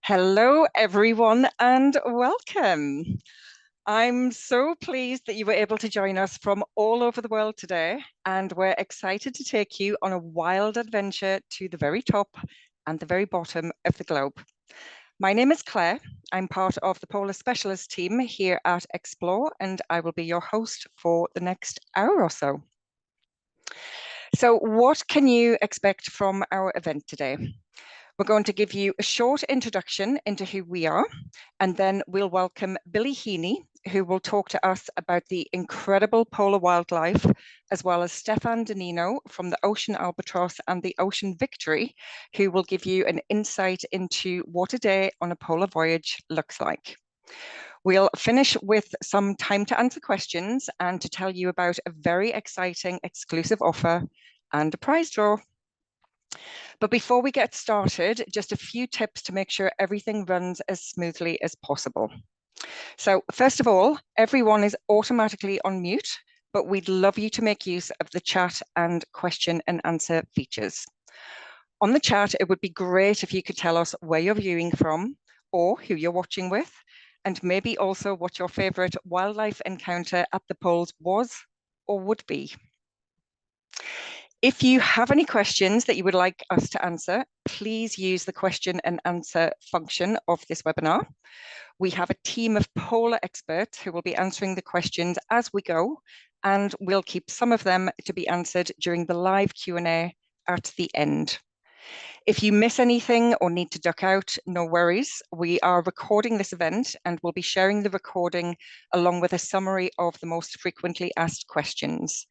Hello, everyone, and welcome. I'm so pleased that you were able to join us from all over the world today, and we're excited to take you on a wild adventure to the very top and the very bottom of the globe. My name is Claire. I'm part of the Polar Specialist team here at Explore, and I will be your host for the next hour or so. So, what can you expect from our event today? We're going to give you a short introduction into who we are, and then we'll welcome Billy Heaney, who will talk to us about the incredible polar wildlife, as well as Stefan Danino from the Ocean Albatross and the Ocean Victory, who will give you an insight into what a day on a polar voyage looks like. We'll finish with some time to answer questions and to tell you about a very exciting exclusive offer and a prize draw. But before we get started, just a few tips to make sure everything runs as smoothly as possible. So first of all, everyone is automatically on mute, but we'd love you to make use of the chat and question and answer features. On the chat, it would be great if you could tell us where you're viewing from or who you're watching with, and maybe also what your favorite wildlife encounter at the poles was or would be. If you have any questions that you would like us to answer, please use the question and answer function of this webinar. We have a team of polar experts who will be answering the questions as we go, and we'll keep some of them to be answered during the live Q&A at the end. If you miss anything or need to duck out, no worries. We are recording this event and we'll be sharing the recording along with a summary of the most frequently asked questions.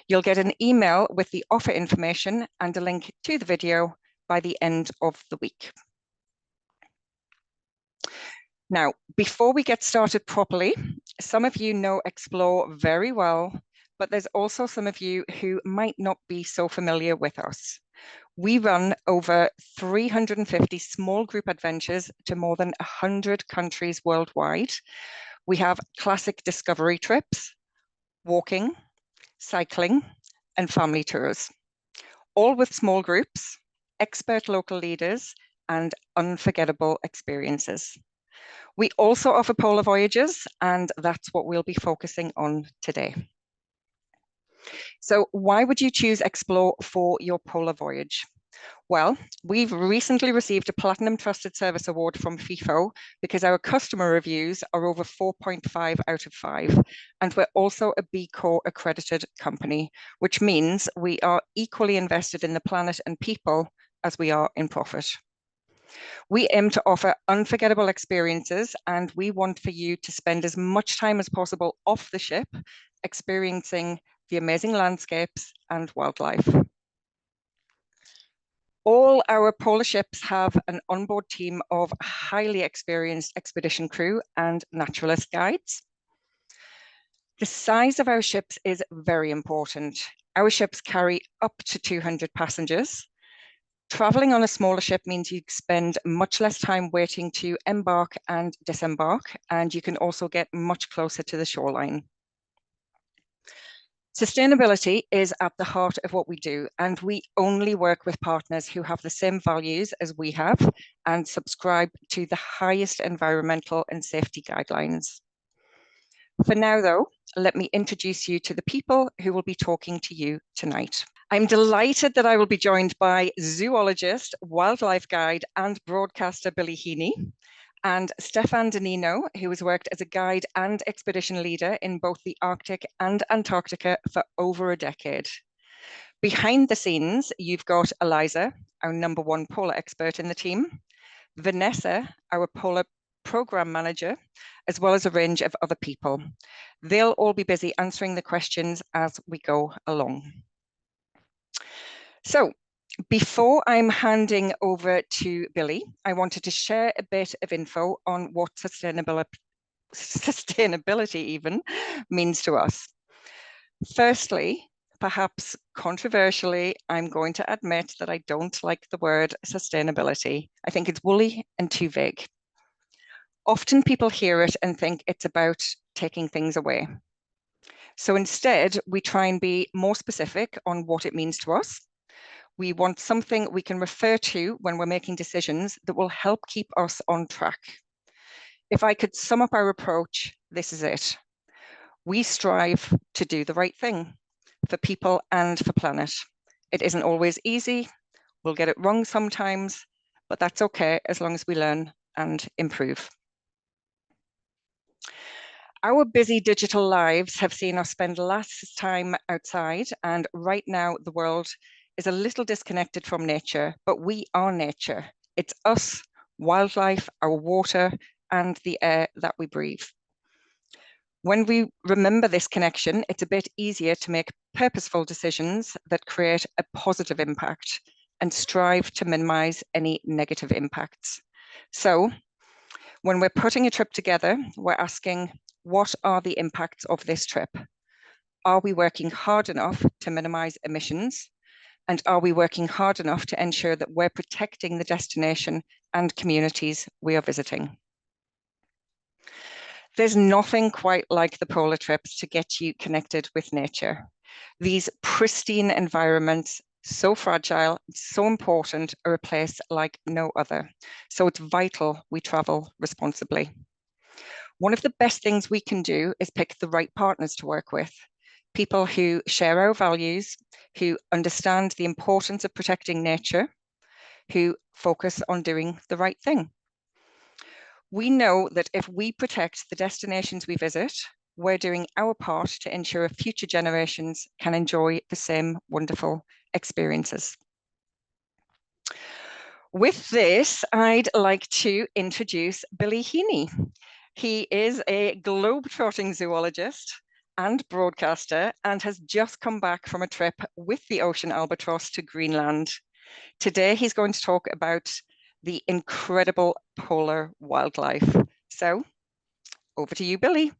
You'll get an email with the offer information and a link to the video by the end of the week. Now, before we get started properly, some of you know Explore very well, but there's also some of you who might not be so familiar with us. We run over 350 small group adventures to more than 100 countries worldwide. We have classic discovery trips, walking, cycling, and family tours, all with small groups, expert local leaders, and unforgettable experiences. We also offer polar voyages, and that's what we'll be focusing on today. So why would you choose Explore for your polar voyage? Well, we've recently received a Platinum Trusted Service Award from FIFO because our customer reviews are over 4.5 out of 5. And we're also a B Corp accredited company, which means we are equally invested in the planet and people as we are in profit. We aim to offer unforgettable experiences, and we want for you to spend as much time as possible off the ship, experiencing the amazing landscapes and wildlife. All our polar ships have an onboard team of highly experienced expedition crew and naturalist guides. The size of our ships is very important. Our ships carry up to 200 passengers. Traveling on a smaller ship means you spend much less time waiting to embark and disembark, and you can also get much closer to the shoreline. Sustainability is at the heart of what we do, and we only work with partners who have the same values as we have and subscribe to the highest environmental and safety guidelines. For now, though, let me introduce you to the people who will be talking to you tonight. I'm delighted that I will be joined by zoologist, wildlife guide, and broadcaster Billy Heaney, and Stefan Danino, who has worked as a guide and expedition leader in both the Arctic and Antarctica for over a decade. Behind the scenes, you've got Eliza, our #1 polar expert in the team, Vanessa, our polar program manager, as well as a range of other people. They'll all be busy answering the questions as we go along. So, before I'm handing over to Billy, I wanted to share a bit of info on what sustainability even means to us. Firstly, perhaps controversially, I'm going to admit that I don't like the word sustainability. I think it's woolly and too vague. Often people hear it and think it's about taking things away. So instead, we try and be more specific on what it means to us. We want something we can refer to when we're making decisions that will help keep us on track. If I could sum up our approach, this is it. We strive to do the right thing for people and for planet. It isn't always easy. We'll get it wrong sometimes, but that's okay as long as we learn and improve. Our busy digital lives have seen us spend less time outside, and right now the world is a little disconnected from nature, but we are nature. It's us, wildlife, our water, and the air that we breathe. When we remember this connection, it's a bit easier to make purposeful decisions that create a positive impact and strive to minimize any negative impacts. So when we're putting a trip together, we're asking, what are the impacts of this trip? Are we working hard enough to minimize emissions? And are we working hard enough to ensure that we're protecting the destination and communities we are visiting? There's nothing quite like the polar trips to get you connected with nature. These pristine environments, so fragile, so important, are a place like no other. So it's vital we travel responsibly. One of the best things we can do is pick the right partners to work with, people who share our values, who understand the importance of protecting nature, who focus on doing the right thing. We know that if we protect the destinations we visit, we're doing our part to ensure future generations can enjoy the same wonderful experiences. With this, I'd like to introduce Billy Heaney. He is a globe-trotting zoologist and broadcaster and has just come back from a trip with the ocean albatross to Greenland. Today, he's going to talk about the incredible polar wildlife. So over to you, Billy.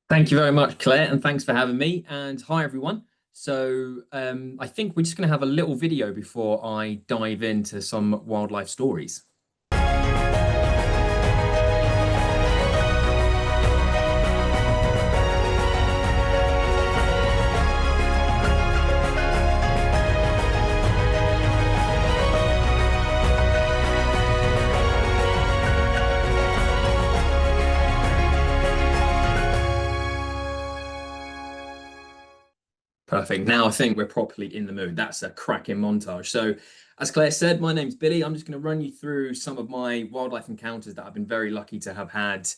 Thank you very much, Claire, and thanks for having me. And hi, everyone. So I think we're just going to have a little video before I dive into some wildlife stories. Perfect. Now I think we're properly in the mood. That's a cracking montage. So as Claire said, my name's Billy. I'm just going to run you through some of my wildlife encounters that I've been very lucky to have had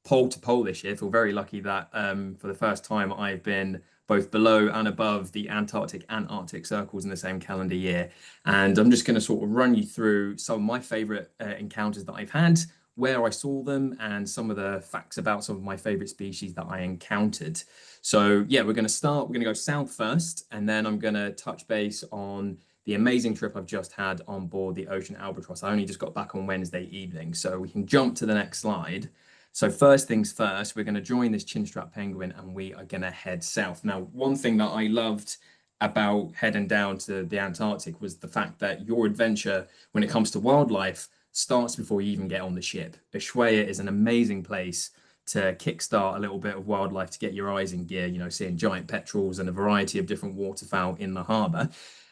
pole to pole this year. I feel very lucky that for the first time I've been both below and above the Antarctic and Arctic circles in the same calendar year. And I'm just going to sort of run you through some of my favorite encounters that I've had, where I saw them, and some of the facts about some of my favorite species that I encountered. So yeah, we're going to go south first, and then I'm going to touch base on the amazing trip I've just had on board the Ocean Albatross. I only just got back on Wednesday evening, so we can jump to the next slide. So first things first, we're going to join this chinstrap penguin and we are going to head south. Now, one thing that I loved about heading down to the Antarctic was the fact that your adventure when it comes to wildlife starts before you even get on the ship. Ushuaia is an amazing place to kickstart a little bit of wildlife, to get your eyes in gear, you know, seeing giant petrels and a variety of different waterfowl in the harbour.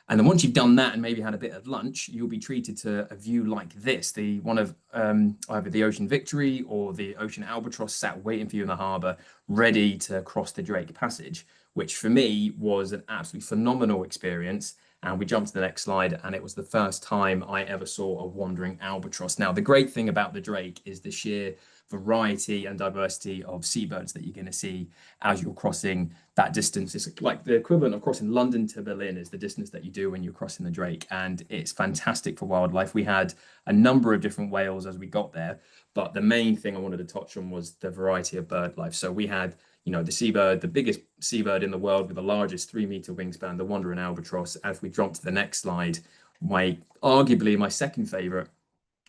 And then once you've done that and maybe had a bit of lunch, you'll be treated to a view like this, the one of either the Ocean Victory or the Ocean Albatross sat waiting for you in the harbour, ready to cross the Drake Passage, which for me was an absolutely phenomenal experience. And we jumped to the next slide, and it was the first time I ever saw a wandering albatross. Now, the great thing about the Drake is the sheer variety and diversity of seabirds that you're going to see as you're crossing that distance. It's like the equivalent of crossing London to Berlin is the distance that you do when you're crossing the Drake, and it's fantastic for wildlife. We had a number of different whales as we got there, but the main thing I wanted to touch on was the variety of bird life. So we had, you know, the seabird, the biggest seabird in the world with the largest 3-meter wingspan, the wandering albatross. As we jump to the next slide, arguably my second favorite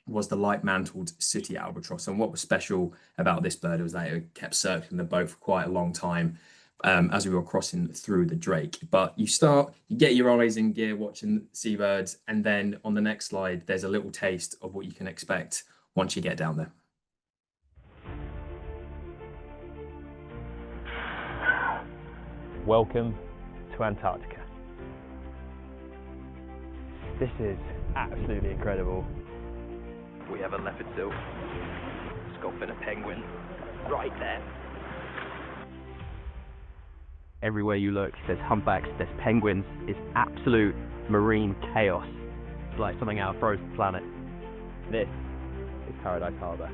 was the light-mantled city albatross. And what was special about this bird was that it kept circling the boat for quite a long time as we were crossing through the Drake. But you get your eyes in gear watching seabirds, and then on the next slide, there's a little taste of what you can expect once you get down there. Welcome to Antarctica. This is absolutely incredible. We have a leopard seal, sculpting a penguin right there. Everywhere you look, there's humpbacks, there's penguins. It's absolute marine chaos. It's like something out of Frozen Planet. This is Paradise Harbour.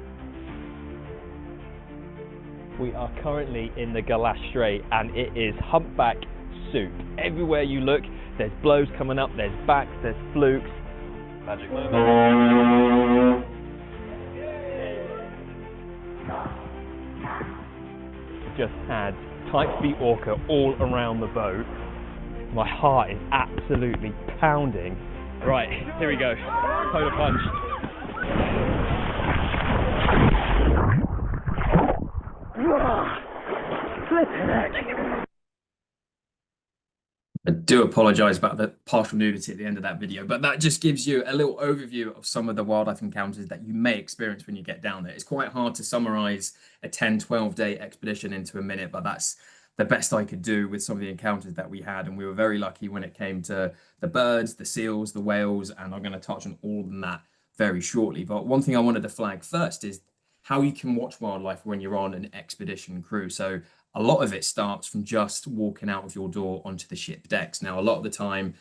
We are currently in the Galas Strait and it is humpback soup. Everywhere you look, there's blows coming up, there's backs, there's flukes. Magic moment. Just had type B orca all around the boat. My heart is absolutely pounding. Right, here we go. Polar punch. I do apologize about the partial nudity at the end of that video, but that just gives you a little overview of some of the wildlife encounters that you may experience when you get down there. It's quite hard to summarize a 10-12 day expedition into a minute, but that's the best I could do with some of the encounters that we had. And we were very lucky when it came to the birds, the seals, the whales, and I'm going to touch on all of that very shortly. But one thing I wanted to flag first is how you can watch wildlife when you're on an expedition cruise. So a lot of it starts from just walking out of your door onto the ship decks. Now, a lot of the time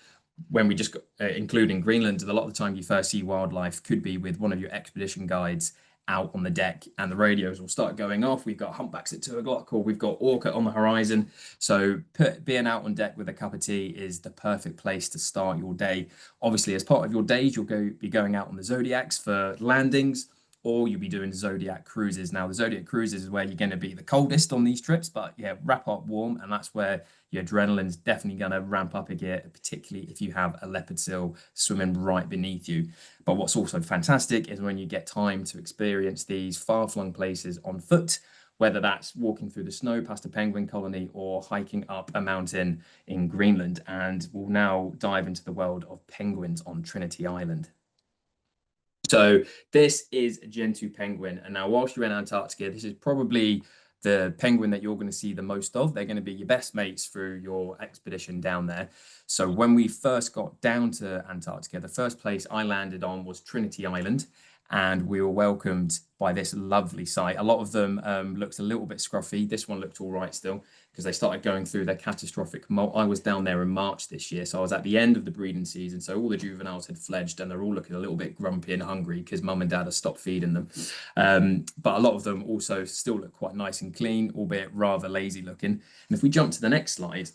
when we just, including Greenland, a lot of the time you first see wildlife could be with one of your expedition guides out on the deck and the radios will start going off. We've got humpbacks at 2 o'clock or we've got orca on the horizon. So being out on deck with a cup of tea is the perfect place to start your day. Obviously, as part of your days, you'll be going out on the Zodiacs for landings, or you'll be doing Zodiac cruises. Now, the Zodiac cruises is where you're going to be the coldest on these trips, but yeah, wrap up warm, and that's where your adrenaline's definitely going to ramp up a gear, particularly if you have a leopard seal swimming right beneath you. But what's also fantastic is when you get time to experience these far-flung places on foot, whether that's walking through the snow past a penguin colony or hiking up a mountain in Greenland. And we'll now dive into the world of penguins on Trinity Island. So this is a Gentoo penguin. And now whilst you're in Antarctica, this is probably the penguin that you're going to see the most of. They're going to be your best mates through your expedition down there. So when we first got down to Antarctica, the first place I landed on was Trinity Island. And we were welcomed by this lovely sight. A lot of them looked a little bit scruffy. This one looked all right still because they started going through their catastrophic molt. I was down there in March this year, so I was at the end of the breeding season. So all the juveniles had fledged and they're all looking a little bit grumpy and hungry because mum and dad have stopped feeding them. But a lot of them also still look quite nice and clean, albeit rather lazy looking. And if we jump to the next slide,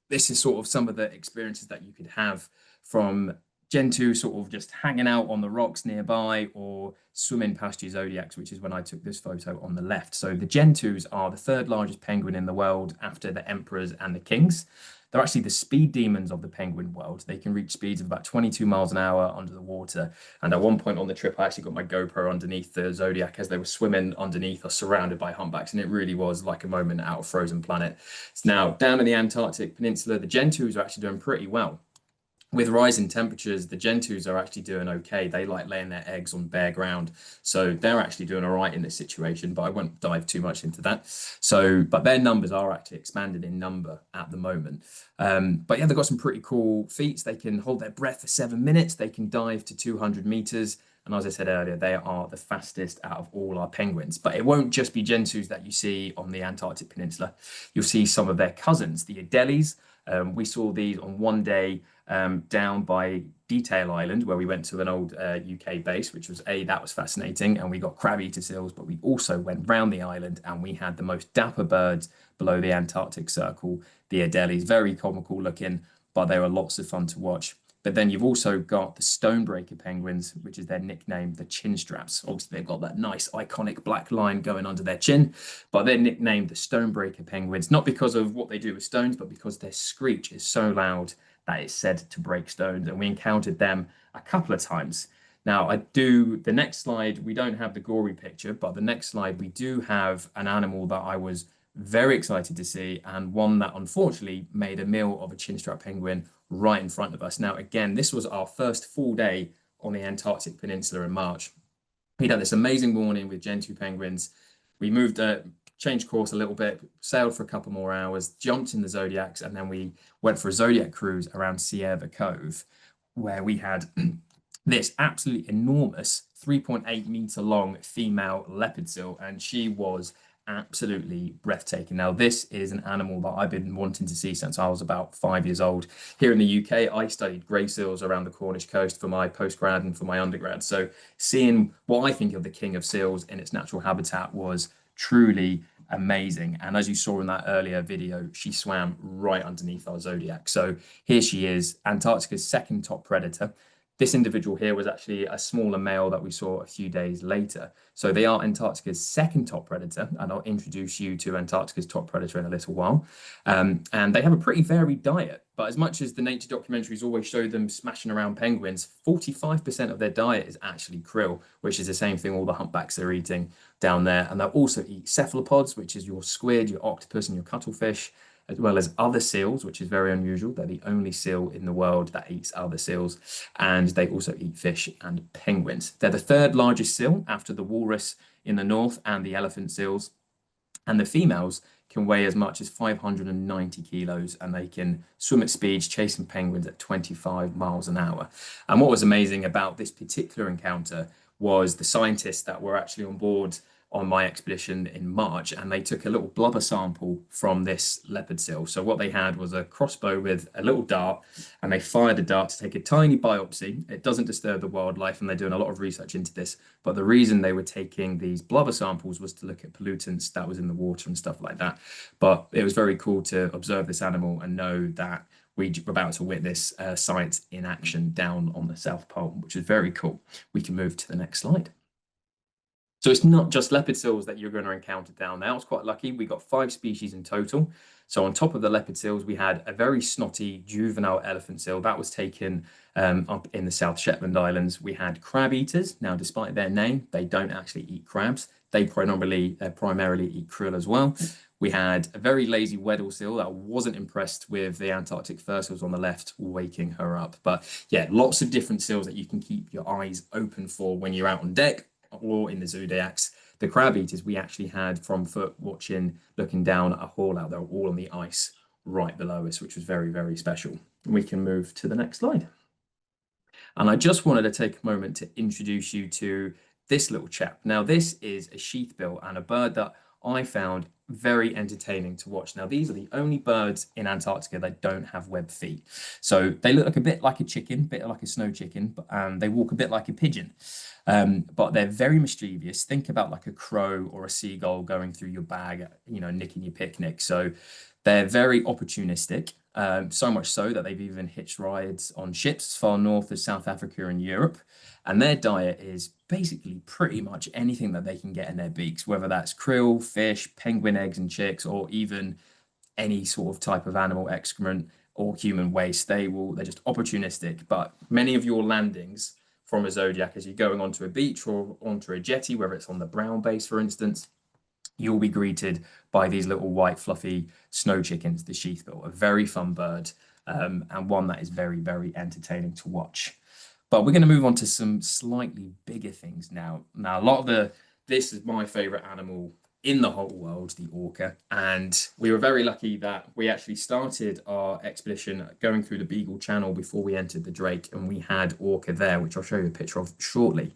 this is sort of some of the experiences that you could have from Gentoo sort of just hanging out on the rocks nearby or swimming past your Zodiacs, which is when I took this photo on the left. So the Gentoos are the 3rd largest penguin in the world after the emperors and the kings. They're actually the speed demons of the penguin world. They can reach speeds of about 22 miles an hour under the water. And at one point on the trip, I actually got my GoPro underneath the Zodiac as they were swimming underneath or surrounded by humpbacks. And it really was like a moment out of Frozen Planet. Now, down in the Antarctic Peninsula, the Gentoos are actually doing pretty well. With rising temperatures, the Gentoos are actually doing okay. They like laying their eggs on bare ground. So they're actually doing all right in this situation, but I won't dive too much into that. So, but their numbers are actually expanded in number at the moment. But yeah, they've got some pretty cool feats. They can hold their breath for 7 minutes. They can dive to 200 meters. And as I said earlier, they are the fastest out of all our penguins. But it won't just be Gentoos that you see on the Antarctic Peninsula. You'll see some of their cousins, the Adelies. We saw these on one day down by Detail Island, where we went to an old UK base, which was that was fascinating. And we got crab-eater seals, but we also went round the island and we had the most dapper birds below the Antarctic Circle, the Adelies. Very comical looking, but they were lots of fun to watch. But then you've also got the stonebreaker penguins, which is their nickname, the chin straps. Obviously, they've got that nice iconic black line going under their chin, but they're nicknamed the stonebreaker penguins, not because of what they do with stones, but because their screech is so loud that it's said to break stones. And we encountered them a couple of times. Now, the next slide, we don't have the gory picture, but the next slide, we do have an animal that I was very excited to see, and one that unfortunately made a meal of a chinstrap penguin right in front of us. Now, again, this was our first full day on the Antarctic Peninsula in March. We'd had this amazing morning with Gentoo penguins. We changed course a little bit, sailed for a couple more hours, jumped in the Zodiacs, and then we went for a Zodiac cruise around Sierra Cove. where we had this absolutely enormous 3.8 meter long female leopard seal, and she was absolutely breathtaking. Now, this is an animal that I've been wanting to see since I was about 5 years old. Here in the UK, I studied grey seals around the Cornish coast for my postgrad and for my undergrad. So seeing what I think of the king of seals in its natural habitat was truly amazing. And as you saw in that earlier video, she swam right underneath our zodiac. So here she is, Antarctica's second top predator. This individual here was actually a smaller male that we saw a few days later. So they are Antarctica's second top predator, and I'll introduce you to Antarctica's top predator in a little while. And they have a pretty varied diet, but as much as the nature documentaries always show them smashing around penguins, 45% of their diet is actually krill, which is the same thing all the humpbacks are eating down there. And they'll also eat cephalopods, which is your squid, your octopus, and your cuttlefish, as well as other seals, which is very unusual. They're the only seal in the world that eats other seals. And they also eat fish and penguins. They're the third largest seal after the walrus in the north and the elephant seals. And the females can weigh as much as 590 kilos, and they can swim at speeds chasing penguins at 25 miles an hour. And what was amazing about this particular encounter was the scientists that were actually on board on my expedition in March, and they took a little blubber sample from this leopard seal. So what they had was a crossbow with a little dart, and they fired the dart to take a tiny biopsy. It doesn't disturb the wildlife, and they're doing a lot of research into this. But the reason they were taking these blubber samples was to look at pollutants that was in the water and stuff like that. But it was very cool to observe this animal and know that we're about to witness science in action down on the South Pole, which is very cool. We can move to the next slide. So it's not just leopard seals that you're going to encounter down there. I was quite lucky. We got 5 species in total. So on top of the leopard seals, we had a very snotty juvenile elephant seal that was taken up in the South Shetland Islands. We had crab eaters. Now, despite their name, they don't actually eat crabs. They primarily eat krill as well. We had a very lazy Weddell seal that wasn't impressed with the Antarctic fur seals on the left, waking her up. But yeah, lots of different seals that you can keep your eyes open for when you're out on deck or in the zodiacs. The crab eaters we actually had from foot watching, looking down at a haul out. They were all on the ice right below us, which was very, very special. We can move to the next slide. And I just wanted to take a moment to introduce you to this little chap. Now, this is a sheathbill and a bird that I found very entertaining to watch. Now, these are the only birds in Antarctica that don't have webbed feet. So they look like a bit like a chicken, a bit like a snow chicken, and they walk a bit like a pigeon. But they're very mischievous. Think about like a crow or a seagull going through your bag, you know, nicking your picnic. So they're very opportunistic, so much so that they've even hitched rides on ships as far north as South Africa and Europe. And their diet is basically pretty much anything that they can get in their beaks, whether that's krill, fish, penguin eggs and chicks, or even any sort of type of animal excrement or human waste. They're just opportunistic. But many of your landings from a zodiac, as you're going onto a beach or onto a jetty, whether it's on the Brown Base, for instance, you'll be greeted by these little white fluffy snow chickens, the sheathbill, a very fun bird, and one that is very, very entertaining to watch. But we're going to move on to some slightly bigger things now. Now, this is my favorite animal in the whole world, the orca. And we were very lucky that we actually started our expedition going through the Beagle Channel before we entered the Drake, and we had orca there, which I'll show you a picture of shortly.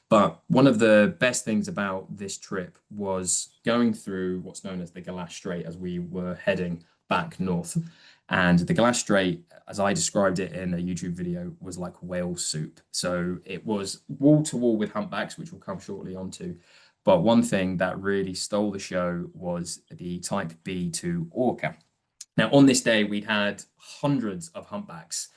But one of the best things about this trip was going through what's known as the Galas Strait as we were heading back north. And the Galas Strait, as I described it in a YouTube video, was like whale soup. So it was wall to wall with humpbacks, which we'll come shortly onto. But one thing that really stole the show was the type B2 orca. Now, on this day, we'd had hundreds of humpbacks.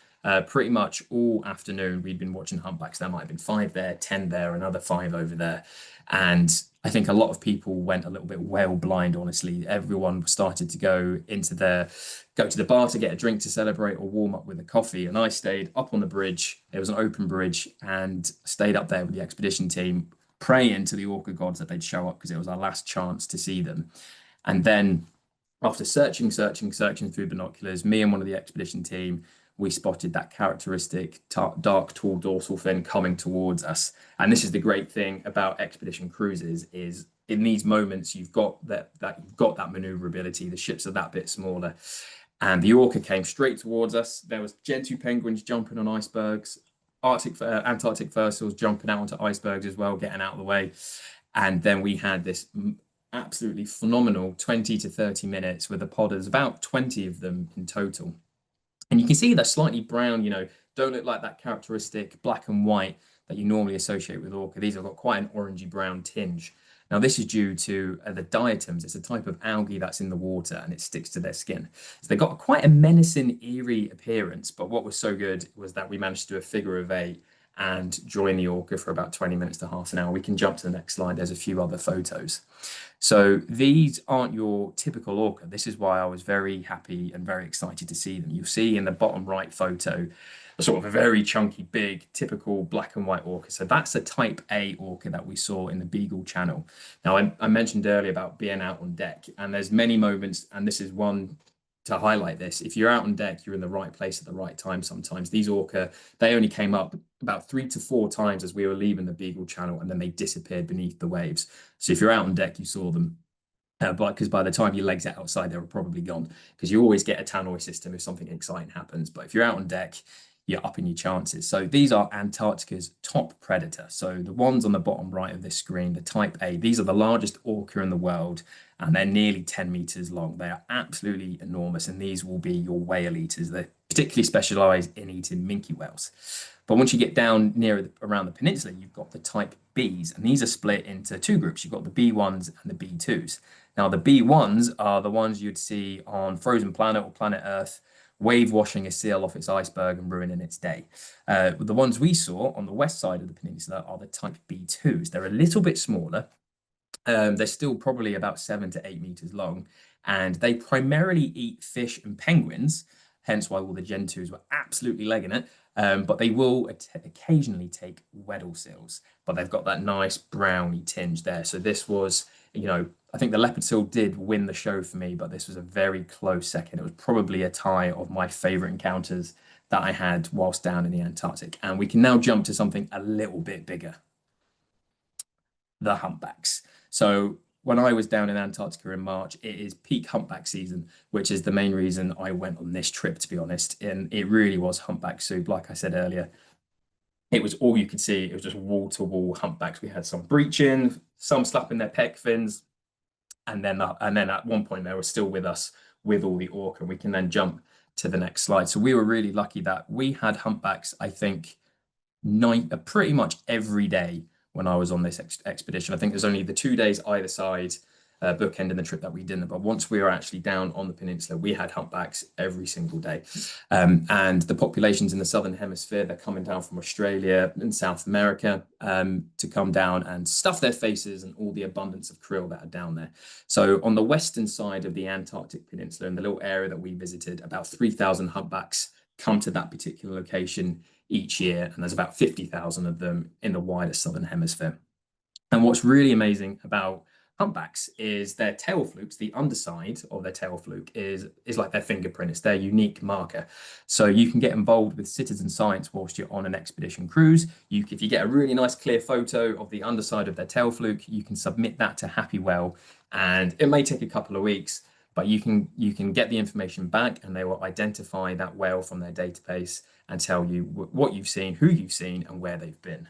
Pretty much all afternoon, we'd been watching humpbacks. There might have been 5 there, 10 there, another 5 over there. And I think a lot of people went a little bit whale blind, honestly. Everyone started to go to the bar to get a drink to celebrate or warm up with a coffee. And I stayed up on the bridge. It was an open bridge, and stayed up there with the expedition team, praying to the orca gods that they'd show up because it was our last chance to see them. And then after searching through binoculars, me and one of the expedition team, we spotted that characteristic dark tall dorsal fin coming towards us. And this is the great thing about expedition cruises, is in these moments you've got that maneuverability. The ships are that bit smaller, And the orca came straight towards us. There was gentoo penguins jumping on icebergs, Antarctic fur seals jumping out onto icebergs as well, getting out of the way. And then we had this absolutely phenomenal 20 to 30 minutes with the podders, about 20 of them in total. And you can see they're slightly brown, don't look like that characteristic black and white that you normally associate with orca. These have got quite an orangey brown tinge. Now, this is due to the diatoms. It's a type of algae that's in the water and it sticks to their skin. So they've got quite a menacing, eerie appearance. But what was so good was that we managed to do a figure of 8 and join the orca for about 20 minutes to half an hour. We can jump to the next slide. There's a few other photos. So these aren't your typical orca. This is why I was very happy and very excited to see them. You'll see in the bottom right photo, sort of a very chunky, big, typical black and white orca. So that's a type A orca that we saw in the Beagle Channel. Now, I mentioned earlier about being out on deck, and there's many moments, and this is one to highlight this. If you're out on deck, you're in the right place at the right time sometimes. These orca, they only came up about 3 to 4 times as we were leaving the Beagle Channel, and then they disappeared beneath the waves. So if you're out on deck, you saw them. Because by the time your legs are outside, they were probably gone, because you always get a tannoy system if something exciting happens. But if you're out on deck, you're upping your chances. So these are Antarctica's top predator. So the ones on the bottom right of this screen, the type A, these are the largest orca in the world, and they're nearly 10 meters long. They are absolutely enormous, and these will be your whale eaters. They particularly specialize in eating minke whales. But once you get down near around the peninsula, you've got the type Bs, and these are split into 2 groups. You've got the B1s and the B2s. Now, the B1s are the ones you'd see on Frozen Planet or Planet Earth, wave washing a seal off its iceberg and ruining its day. The ones we saw on the west side of the peninsula are the type B2s. They're a little bit smaller. They're still probably about 7 to 8 meters long, and they primarily eat fish and penguins, hence why all the gentoos were absolutely legging it. But they will occasionally take Weddell seals, but they've got that nice browny tinge there. So this was, I think the leopard seal did win the show for me, but this was a very close second. It was probably a tie of my favorite encounters that I had whilst down in the Antarctic. And we can now jump to something a little bit bigger, the humpbacks. So when I was down in Antarctica in March, it is peak humpback season, which is the main reason I went on this trip, to be honest. And it really was humpback soup. Like I said earlier, it was all you could see. It was just wall-to-wall humpbacks. We had some breaching, some slapping their pec fins, and then at one point they were still with us with all the orca. We can then jump to the next slide. So we were really lucky that we had humpbacks, I think, pretty much every day when I was on this expedition. I think there's only the 2 days either side, bookending the trip that we didn't. But once we were actually down on the peninsula, we had humpbacks every single day. And the populations in the southern hemisphere, they're coming down from Australia and South America to come down and stuff their faces and all the abundance of krill that are down there. So on the western side of the Antarctic Peninsula, in the little area that we visited, about 3,000 humpbacks come to that particular location each year, and there's about 50,000 of them in the wider southern hemisphere. And what's really amazing about humpbacks is their tail flukes. The underside of their tail fluke is like their fingerprint. It's their unique marker. So you can get involved with citizen science whilst you're on an expedition cruise. If you get a really nice clear photo of the underside of their tail fluke, you can submit that to Happy Whale, and it may take a couple of weeks, but you can get the information back, and they will identify that whale from their database and tell you what you've seen, who you've seen, and where they've been.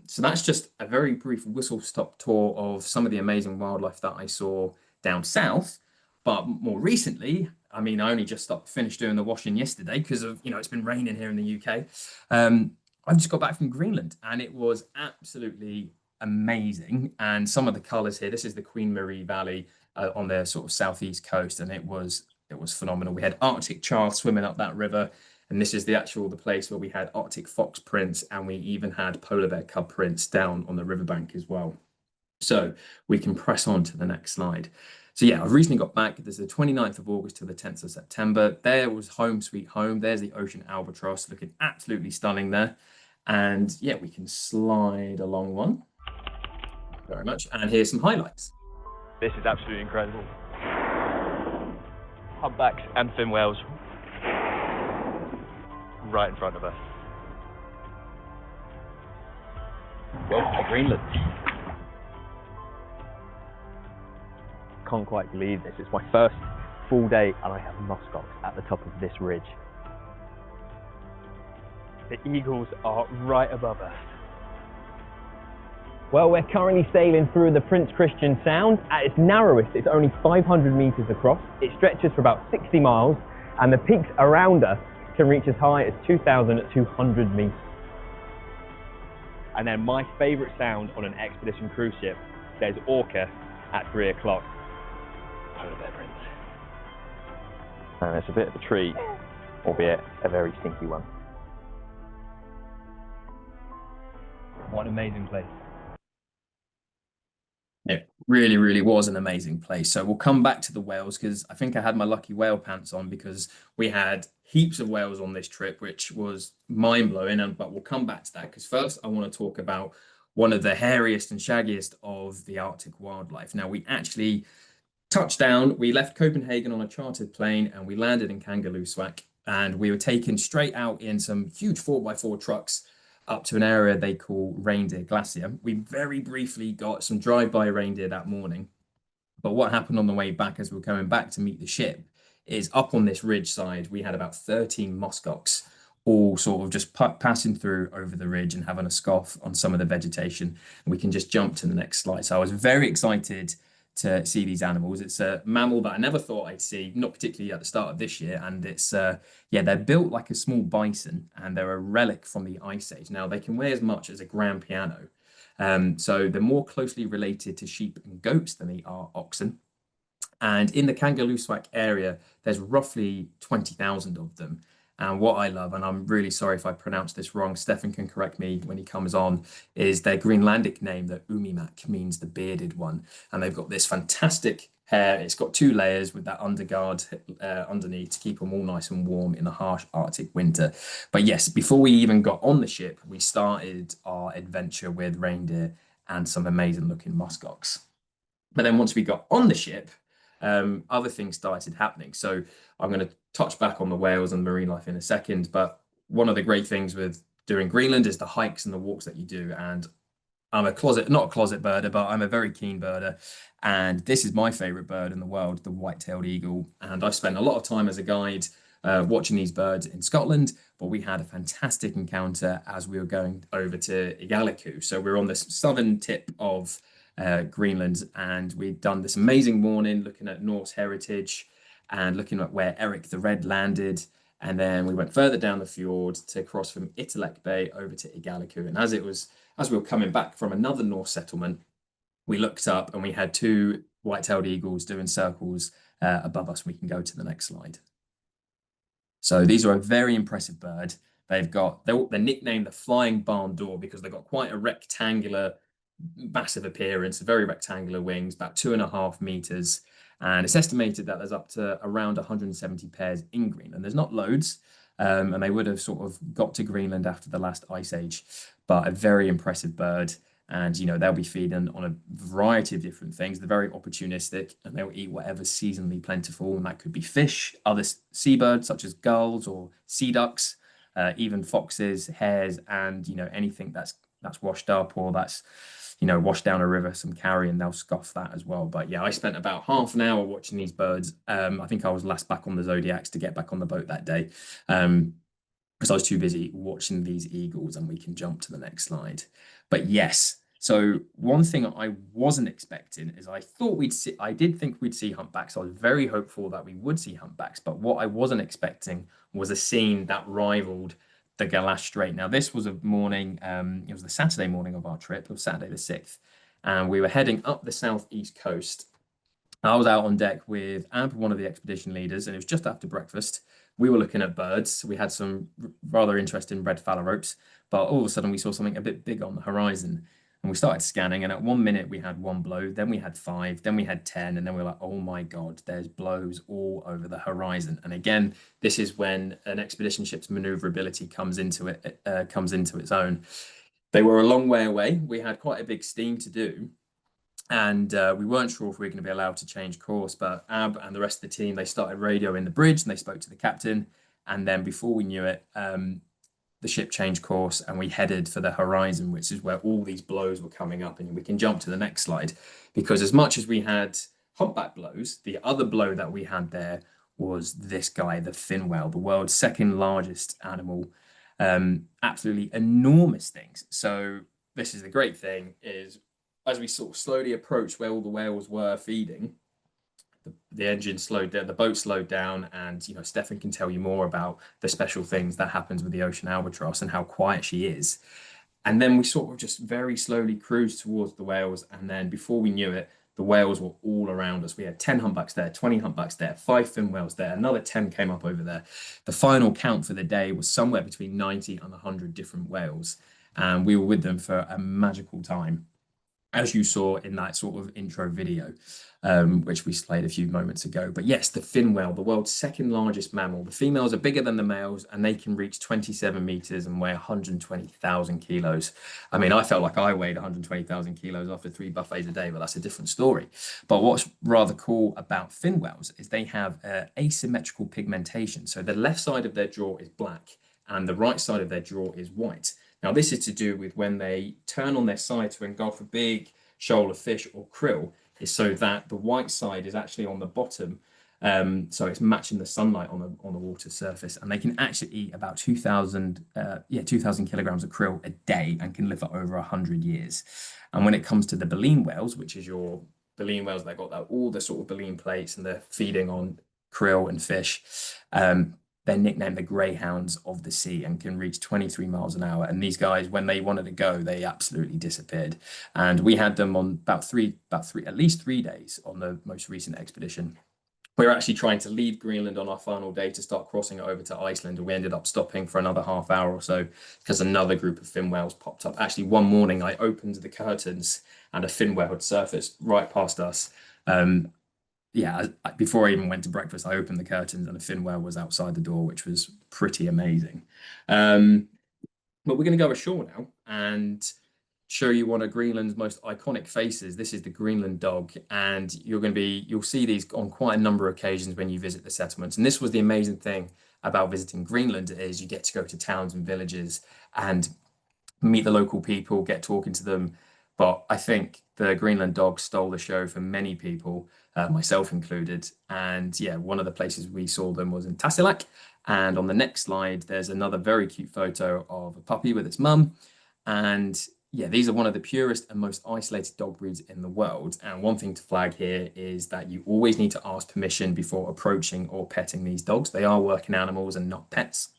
So that's just a very brief whistle-stop tour of some of the amazing wildlife that I saw down south. But more recently, I only just finished doing the washing yesterday because of, it's been raining here in the UK. I've just got back from Greenland, and it was absolutely amazing. And some of the colors here, this is the Queen Marie Valley on the sort of southeast coast, and it was phenomenal. We had Arctic char swimming up that river. And this is the place where we had Arctic fox prints, and we even had polar bear cub prints down on the riverbank as well. So we can press on to the next slide. So yeah, I've recently got back. There's the 29th of August to the 10th of September. There was home sweet home. There's the ocean albatross looking absolutely stunning there. And yeah, we can slide along one. Very much. And here's some highlights. This is absolutely incredible. Humpbacks and fin whales right in front of us. Welcome to Greenland. Can't quite believe this. It's my first full day and I have muskox at the top of this ridge. The eagles are right above us. Well, we're currently sailing through the Prince Christian Sound. At its narrowest, it's only 500 meters across. It stretches for about 60 miles, and the peaks around us can reach as high as 2,200 meters. And then my favorite sound on an expedition cruise ship, there's Orca at 3 o'clock. Polar bear prints. And it's a bit of a treat, albeit a very stinky one. What an amazing place. It really, really was an amazing place. So we'll come back to the whales because I think I had my lucky whale pants on because we had heaps of whales on this trip, which was mind-blowing. But we'll come back to that because first I want to talk about one of the hairiest and shaggiest of the Arctic wildlife. Now, we actually touched down. We left Copenhagen on a chartered plane and we landed in Kangerlussuaq, and we were taken straight out in some huge 4x4 trucks up to an area they call Reindeer Glacier. We very briefly got some drive-by reindeer that morning, but what happened on the way back as we were coming back to meet the ship is up on this ridge side, we had about 13 muskox all sort of just passing through over the ridge and having a scoff on some of the vegetation. And we can just jump to the next slide. So I was very excited to see these animals. It's a mammal that I never thought I'd see, not particularly at the start of this year. And it's, yeah, they're built like a small bison and they're a relic from the Ice Age. Now, they can weigh as much as a grand piano. So they're more closely related to sheep and goats than they are oxen. And in the Kangerlussuaq area, there's roughly 20,000 of them. And what I love, and I'm really sorry if I pronounce this wrong, Stefan can correct me when he comes on, is their Greenlandic name, that Umimak, means the bearded one. And they've got this fantastic hair. It's got 2 layers with that underguard underneath to keep them all nice and warm in the harsh Arctic winter. But yes, before we even got on the ship, we started our adventure with reindeer and some amazing looking muskox. But then once we got on the ship, other things started happening. So I'm going to touch back on the whales and marine life in a second, but one of the great things with doing Greenland is the hikes and the walks that you do. And I'm not a closet birder, but I'm a very keen birder. And this is my favorite bird in the world, the white-tailed eagle. And I've spent a lot of time as a guide watching these birds in Scotland, but we had a fantastic encounter as we were going over to Igaliku. So we're on the southern tip of Greenland, and we'd done this amazing morning looking at Norse heritage and looking at where Eric the Red landed, and then we went further down the fjord to cross from Itilleq Bay over to Igaliku. And as we were coming back from another Norse settlement, we looked up and we had 2 white-tailed eagles doing circles above us. We can go to the next slide. So these are a very impressive bird. They're nicknamed the Flying Barn Door because they've got quite a rectangular, massive appearance, very rectangular wings, about 2.5 meters. And it's estimated that there's up to around 170 pairs in Greenland. There's not loads, and they would have sort of got to Greenland after the last ice age, but a very impressive bird. And, you know, they'll be feeding on a variety of different things. They're very opportunistic and they'll eat whatever's seasonally plentiful. And that could be fish, other seabirds such as gulls or sea ducks, even foxes, hares, and, you know, anything that's washed up or that's, you know, washed down a river, some carrion, they'll scoff that as well. But yeah, I spent about half an hour watching these birds. I think I was last back on the Zodiacs to get back on the boat that day because I was too busy watching these eagles, and we can jump to the next slide. But yes, so one thing I wasn't expecting is I did think we'd see humpbacks. I was very hopeful that we would see humpbacks, but what I wasn't expecting was a scene that rivaled the Galash Strait. Now, this was a morning, it was the Saturday morning of our trip. It was Saturday the 6th, and we were heading up the southeast coast. I was out on deck with Ab, one of the expedition leaders, and it was just after breakfast. We were looking at birds. We had some rather interesting red phalaropes, but all of a sudden we saw something a bit big on the horizon. And we started scanning, and at 1 minute we had 1 blow, then we had 5, then we had 10, and then we were like, oh my God, there's blows all over the horizon. And again, this is when an expedition ship's maneuverability comes into its own. They were a long way away. We had quite a big steam to do, and we weren't sure if we were going to be allowed to change course, but Ab and the rest of the team, they started radioing the bridge and they spoke to the captain. And then before we knew it, the ship changed course and we headed for the horizon, which is where all these blows were coming up. And we can jump to the next slide, because as much as we had humpback blows, the other blow that we had there was this guy, the fin whale, the world's second largest animal. Absolutely enormous things. So this is the great thing, is as we sort of slowly approached where all the whales were feeding, the engine slowed down, the boat slowed down, and Stefan can tell you more about the special things that happens with the ocean albatross and how quiet she is. And then we sort of just very slowly cruised towards the whales, and then before we knew it, the whales were all around us. We had 10 humpbacks there, 20 humpbacks there, 5 fin whales there, another 10 came up over there. The final count for the day was somewhere between 90 and 100 different whales, and we were with them for a magical time, as you saw in that sort of intro video, which we played a few moments ago. But yes, the fin whale, the world's second largest mammal. The females are bigger than the males, and they can reach 27 meters and weigh 120,000 kilos. I mean, I felt like I weighed 120,000 kilos after 3 buffets a day, but that's a different story. But what's rather cool about fin whales is they have asymmetrical pigmentation. So the left side of their jaw is black and the right side of their jaw is white. Now, this is to do with when they turn on their side to engulf a big shoal of fish or krill, is so that the white side is actually on the bottom. So it's matching the sunlight on the water surface, and they can actually eat about 2,000 kilograms of krill a day and can live for over 100 years. And when it comes to the baleen whales, which is your baleen whales that got all the sort of baleen plates and they're feeding on krill and fish, they're nicknamed the greyhounds of the sea and can reach 23 miles an hour. And these guys, when they wanted to go, they absolutely disappeared. And we had them on at least 3 days on the most recent expedition. We were actually trying to leave Greenland on our final day to start crossing it over to Iceland, and we ended up stopping for another half hour or so because another group of fin whales popped up. Actually, one morning I opened the curtains and a fin whale had surfaced right past us. Before I even went to breakfast, I opened the curtains and a fin whale was outside the door, which was pretty amazing. But we're going to go ashore now and show you one of Greenland's most iconic faces. This is the Greenland dog, and you'll see these on quite a number of occasions when you visit the settlements. And this was the amazing thing about visiting Greenland, is you get to go to towns and villages and meet the local people, get talking to them. But I think the Greenland dog stole the show for many people, myself included. And yeah, one of the places we saw them was in Tassilak. And on the next slide, there's another very cute photo of a puppy with its mum. And yeah, these are one of the purest and most isolated dog breeds in the world. And one thing to flag here is that you always need to ask permission before approaching or petting these dogs. They are working animals and not pets.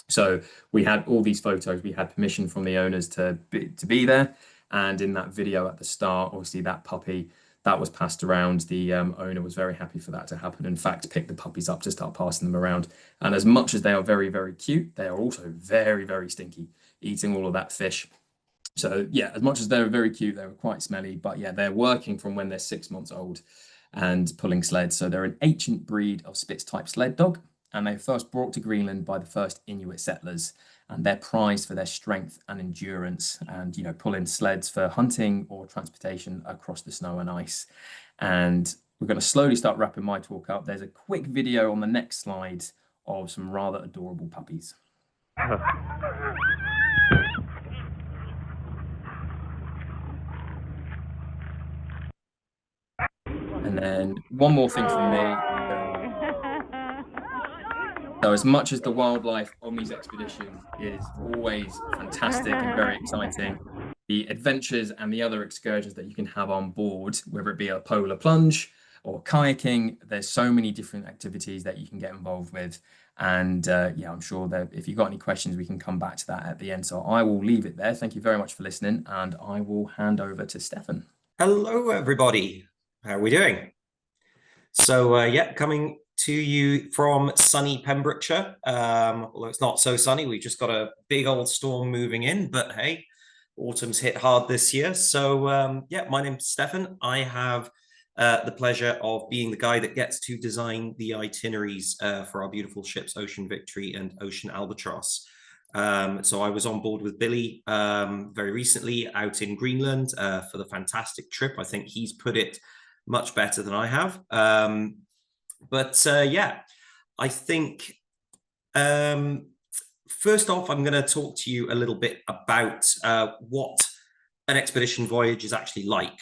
So we had all these photos, we had permission from the owners to be there. And in that video at the start, obviously that puppy that was passed around, the owner was very happy for that to happen. In fact, picked the puppies up to start passing them around. And as much as they are very, very cute, they are also very, very stinky, eating all of that fish. So yeah, as much as they're very cute, they were quite smelly. But yeah, they're working from when they're 6 months old and pulling sleds. So they're an ancient breed of Spitz-type sled dog. And they were first brought to Greenland by the first Inuit settlers. And they're prized for their strength and endurance and, pulling sleds for hunting or transportation across the snow and ice. And we're going to slowly start wrapping my talk up. There's a quick video on the next slide of some rather adorable puppies. And then one more thing from me. So as much as the wildlife on these expeditions is always fantastic and very exciting, the adventures and the other excursions that you can have on board, whether it be a polar plunge or kayaking, there's so many different activities that you can get involved with. And I'm sure that if you've got any questions, we can come back to that at the end. So I will leave it there. Thank you very much for listening, and I will hand over to Stefan. Hello, everybody. How are we doing? So coming to you from sunny Pembrokeshire, although it's not so sunny. We've just got a big old storm moving in, but hey, autumn's hit hard this year. So my name's Stefan. I have the pleasure of being the guy that gets to design the itineraries for our beautiful ships, Ocean Victory and Ocean Albatross. So I was on board with Billy very recently out in Greenland for the fantastic trip. I think he's put it much better than I have. I think first off, I'm going to talk to you a little bit about what an expedition voyage is actually like,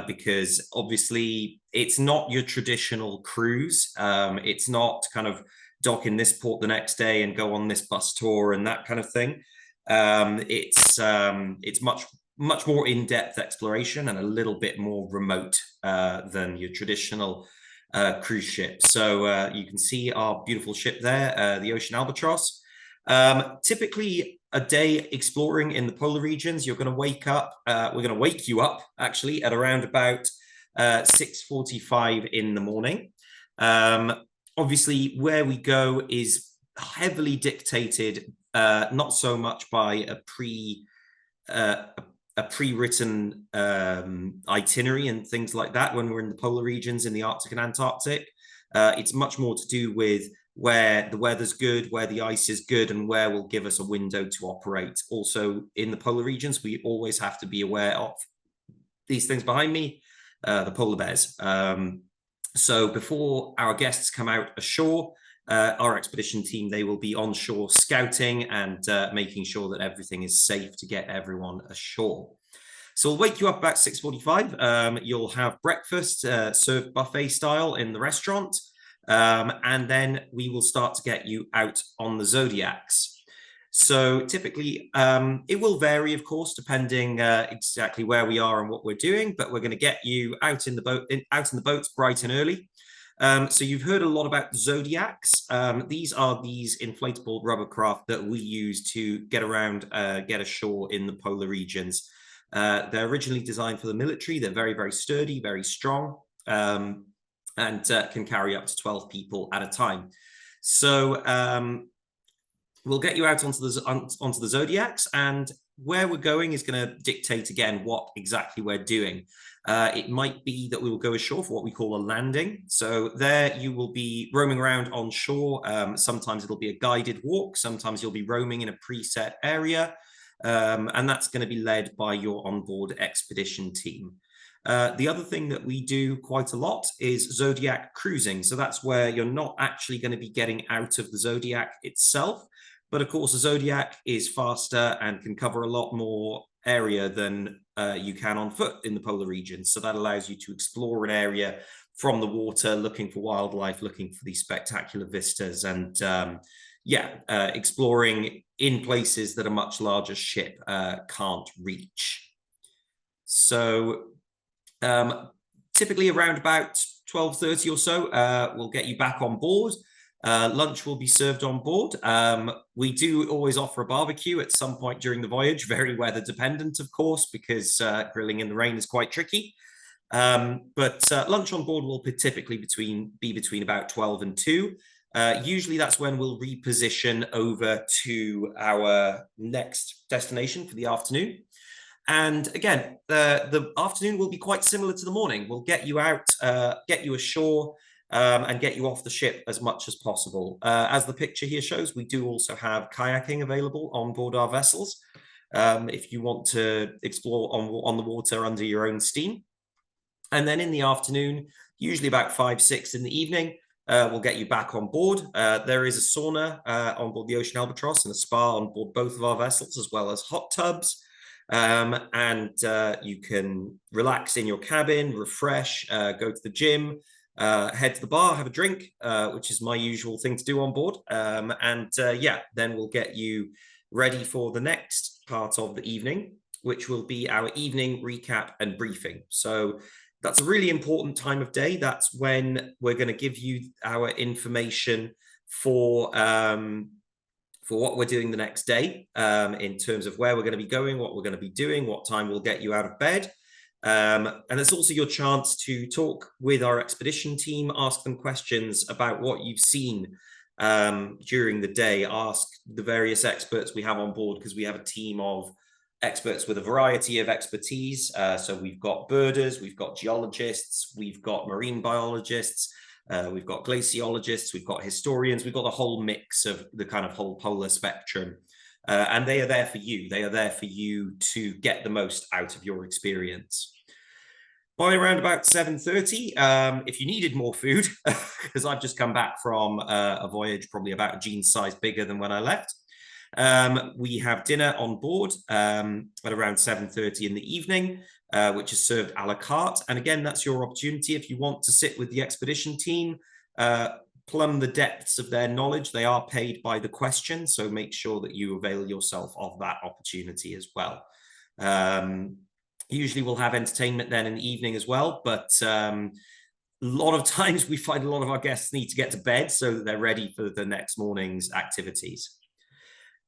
because obviously it's not your traditional cruise. It's not kind of dock in this port the next day and go on this bus tour and that kind of thing. It's much more in-depth exploration and a little bit more remote than your traditional cruise ship. So you can see our beautiful ship there, the Ocean Albatross. Typically, a day exploring in the polar regions, you're going to wake up. We're going to wake you up actually at around about 6:45 in the morning. Obviously, where we go is heavily dictated, not so much by a pre-written itinerary and things like that when we're in the polar regions in the Arctic and Antarctic. It's much more to do with where the weather's good, where the ice is good, and where will give us a window to operate. Also, in the polar regions, we always have to be aware of these things behind me, the polar bears. So before our guests come out ashore, our expedition team, they will be on shore scouting and making sure that everything is safe to get everyone ashore. So we'll wake you up about 6:45. You'll have breakfast served buffet style in the restaurant. And then we will start to get you out on the Zodiacs. So typically, it will vary, of course, depending exactly where we are and what we're doing. But we're going to get you out in the boats bright and early. So you've heard a lot about the Zodiacs. These are these inflatable rubber craft that we use to get around, get ashore in the polar regions. They're originally designed for the military. They're very, very sturdy, very strong. And can carry up to 12 people at a time. So we'll get you out onto the Zodiacs, and where we're going is going to dictate again what exactly we're doing. It might be that we will go ashore for what we call a landing. So there you will be roaming around on shore. Sometimes it'll be a guided walk. Sometimes you'll be roaming in a preset area. And that's going to be led by your onboard expedition team. The other thing that we do quite a lot is Zodiac cruising. So that's where you're not actually going to be getting out of the Zodiac itself. But of course, the Zodiac is faster and can cover a lot more area than you can on foot in the polar regions. So that allows you to explore an area from the water, looking for wildlife, looking for these spectacular vistas, and exploring in places that a much larger ship can't reach. So typically around about 12:30 or so, we'll get you back on board. Lunch will be served on board. We do always offer a barbecue at some point during the voyage, very weather dependent, of course, because grilling in the rain is quite tricky. But lunch on board will typically be between about 12 and 2. Usually that's when we'll reposition over to our next destination for the afternoon. And again, the afternoon will be quite similar to the morning. We'll get you out, get you ashore, and get you off the ship as much as possible. As the picture here shows, we do also have kayaking available on board our vessels, if you want to explore on the water under your own steam. And then in the afternoon, usually about 5, 6 in the evening, we'll get you back on board. There is a sauna on board the Ocean Albatross and a spa on board both of our vessels, as well as hot tubs. And you can relax in your cabin, refresh, go to the gym, head to the bar, have a drink, which is my usual thing to do on board. Then we'll get you ready for the next part of the evening, which will be our evening recap and briefing. So that's a really important time of day. That's when we're going to give you our information for what we're doing the next day, in terms of where we're going to be going, what we're going to be doing, what time we'll get you out of bed. And it's also your chance to talk with our expedition team, ask them questions about what you've seen during the day, ask the various experts we have on board, because we have a team of experts with a variety of expertise. So we've got birders, we've got geologists, we've got marine biologists, we've got glaciologists, we've got historians, we've got a whole mix of the kind of whole polar spectrum. And they are there for you. They are there for you to get the most out of your experience. By around about 7:30, if you needed more food, because I've just come back from a voyage probably about a jean size bigger than when I left, We have dinner on board at around 7:30 in the evening, which is served a la carte. And again, that's your opportunity if you want to sit with the expedition team, plumb the depths of their knowledge. They are paid by the question, so make sure that you avail yourself of that opportunity as well. Usually we'll have entertainment then in the evening as well, but a lot of times we find a lot of our guests need to get to bed so that they're ready for the next morning's activities.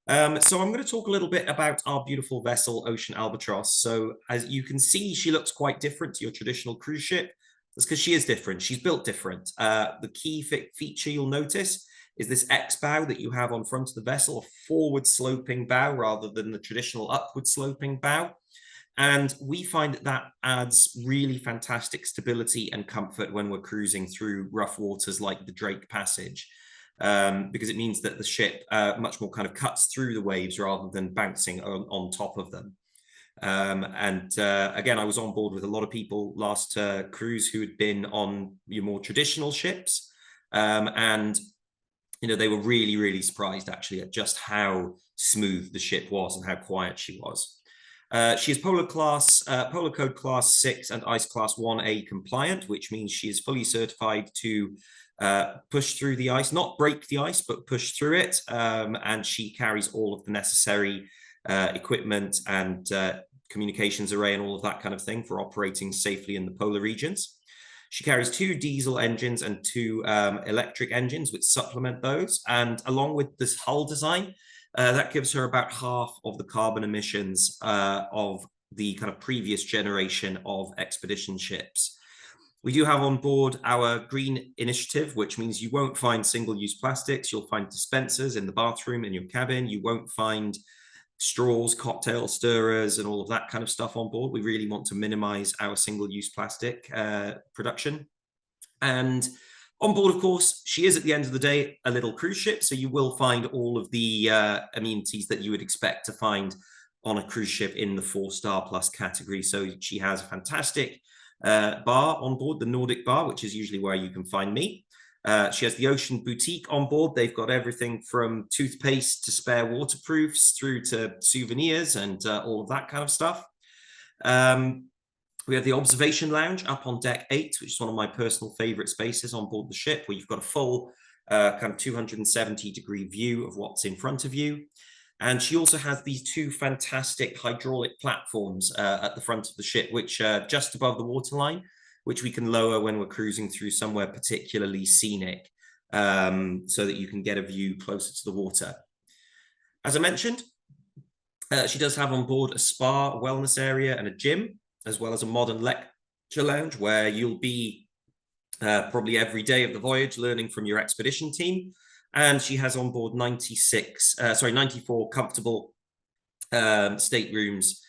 So I'm going to talk a little bit about our beautiful vessel, Ocean Albatross. So as you can see, she looks quite different to your traditional cruise ship. That's because she is different. She's built different. The key feature you'll notice is this X bow that you have on front of the vessel, a forward sloping bow rather than the traditional upward sloping bow. And we find that that adds really fantastic stability and comfort when we're cruising through rough waters like the Drake Passage, because it means that the ship much more kind of cuts through the waves rather than bouncing on top of them. Again, I was on board with a lot of people last cruise who had been on your more traditional ships, and you know, they were really, really surprised actually at just how smooth the ship was and how quiet she was. She is Polar Code Class 6 and Ice Class 1A compliant, which means she is fully certified to push through the ice, not break the ice, but push through it. And she carries all of the necessary equipment and communications array and all of that kind of thing for operating safely in the polar regions. She carries 2 diesel engines and 2 electric engines, which supplement those. And along with this hull design, that gives her about half of the carbon emissions of the kind of previous generation of expedition ships. We do have on board our green initiative, which means you won't find single-use plastics. You'll find dispensers in the bathroom, in your cabin. You won't find straws, cocktail stirrers, and all of that kind of stuff on board. We really want to minimize our single-use plastic production. And on board, of course, she is at the end of the day a little cruise ship, so you will find all of the amenities that you would expect to find on a cruise ship in the 4-star plus category. So she has a fantastic bar on board, the Nordic bar, which is usually where you can find me. She has the Ocean Boutique on board. They've got everything from toothpaste to spare waterproofs through to souvenirs and all of that kind of stuff. We have the observation lounge up on deck 8, which is one of my personal favorite spaces on board the ship, where you've got a full kind of 270-degree view of what's in front of you. And she also has these 2 fantastic hydraulic platforms at the front of the ship, which are just above the waterline, which we can lower when we're cruising through somewhere particularly scenic, so that you can get a view closer to the water. As I mentioned, she does have on board a spa, a wellness area, and a gym, as well as a modern lecture lounge where you'll be probably every day of the voyage learning from your expedition team. And she has on board 94 comfortable staterooms.